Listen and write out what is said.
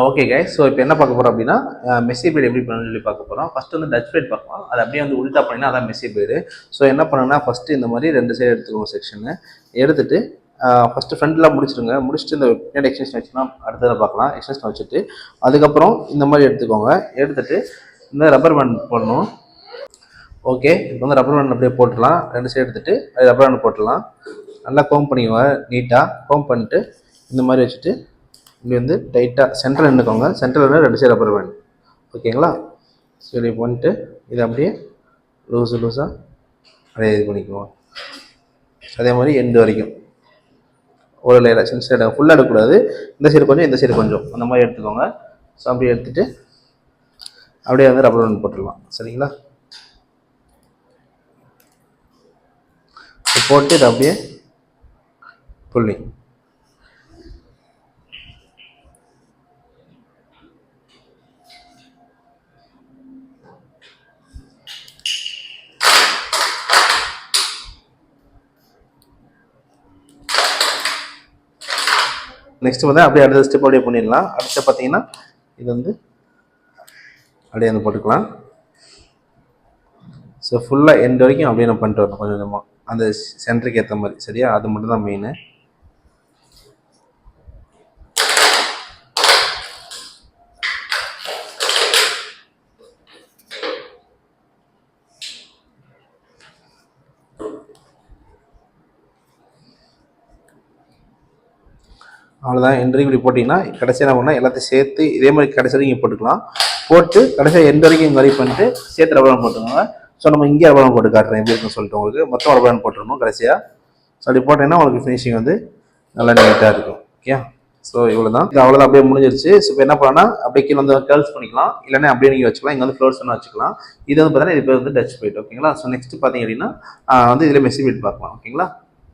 Okay guys. So இப்போ என்ன பார்க்க போகிறோம் அப்படின்னா மெஸ்ஸி பிளேட் எப்படி பண்ணணும்னு சொல்லி பார்க்க போகிறோம். ஃபஸ்ட்டு வந்து டச் பிளேட் பார்க்கலாம். அது அப்படியே வந்து உல்ட்டா பண்ணினா அதான் மெஸ்ஸி பிளேடு. ஸோ என்ன பண்ணணும்னா ஃபஸ்ட்டு இந்த மாதிரி 2 சைடு எடுத்துக்கோங்க செக்ஷனு. எடுத்துகிட்டு ஃபஸ்ட்டு ஃப்ரண்ட்லாம் முடிச்சிடுங்க. முடிச்சுட்டு இந்த பின்னாடி எக்ஸ்டென்ஷன் வச்சுன்னா அடுத்ததை பார்க்கலாம். எக்ஸ்டென்ஷன் வச்சுட்டு அதுக்கப்புறம் இந்த மாதிரி எடுத்துக்கோங்க. எடுத்துகிட்டு இந்த ரப்பர் பேண்ட் போடணும். ஓகே, இப்போ வந்து ரப்பர் பேண்ட் அப்படியே போட்டுடலாம். 2 சைடு எடுத்துகிட்டு அது ரப்பர் பேண்ட் போட்டுடலாம். நல்லா கோம் பண்ணிக்கோங்க. நீட்டாக கோம் பண்ணிட்டு இந்த மாதிரி வச்சுட்டு இப்படி வந்து டைட்டாக சென்டரில் நின்றுக்கோங்க. சென்டரில் 2 சைடு ரப்பர் பேண்ட். ஓகேங்களா? சரி பண்ணிட்டு இதை அப்படியே லூஸாக அப்படியே இது பண்ணிக்குவோம். அதே மாதிரி எண்டு வரைக்கும் ஒரு லேயராக சின்ன சைடு ஃபுல்லாக எடுக்கக்கூடாது. இந்த சைடு கொஞ்சம் இந்த சைடு கொஞ்சம் அந்த மாதிரி எடுத்துக்கோங்க. ஸோ அப்படியே எடுத்துகிட்டு அப்படியே வந்து ரப்பர் பேண்ட் போட்டுடலாம். சரிங்களா? போட்டு இதை அப்படியே புள்ளி நெக்ஸ்ட் வந்து அப்படியே அடுத்த ஸ்டெப் அப்படியே பண்ணிடலாம். அடுத்த பார்த்தீங்கன்னா இது வந்து அப்படியே வந்து போட்டுக்கலாம். ஸோ ஃபுல்லாக எண்ட் வரைக்கும் அப்படியே நம்ம பண்ணிட்டு வரணும் கொஞ்சம் கொஞ்சமாக அந்த சென்டருக்கு ஏற்ற மாதிரி. சரியா? அது மட்டும் தான் மெயின். அவ்வளோதான். எண்ட் வரைக்கும் இப்படி போட்டிங்கன்னா கடைசியாக என்ன பண்ணால் எல்லாத்தையும் சேர்த்து இதே மாதிரி கடைசி வரைக்கும் போட்டுக்கலாம். போட்டு கடைசியாக எண்ட் வரைக்கும் இங்கே வரைக்கும் பண்ணிட்டு சேர்த்து ரப்பர் பேண்ட் போட்டுக்கோங்க. ஸோ நம்ம இங்கே ரப்பர் பேண்ட் போட்டு காட்டுறேன் எப்படி இருக்குன்னு சொல்லிட்டு உங்களுக்கு. மொத்தம் ரப்பர் பேண்ட் போட்டுருணும் கடைசியாக. ஸோ அப்படி போட்டீங்கன்னா உங்களுக்கு ஃபினிஷிங் வந்து நல்லா நீட்டாக இருக்கும். ஓகே, ஸோ இவ்வளோ தான். இது அவ்வளோதான், அப்படியே முடிஞ்சிருச்சு. ஸோ இப்போ என்ன பண்ணால் அப்படியே கீழே வந்து கேர்ள்ஸ் பண்ணிக்கலாம். இல்லைன்னா அப்படியே நீங்கள் வச்சுக்கலாம். இங்கே வந்து ஃப்ளோர்ஸ் வேணால் வச்சுக்கலாம். இது வந்து பார்த்தீங்கன்னா இது பேர் வந்து டச் பிளேட். ஓகேங்களா? ஸோ நெக்ஸ்ட் பார்த்தீங்க அப்படின்னா வந்து இதில் மெஸ்ஸி பிளேட் பார்க்கலாம். ஓகேங்களா?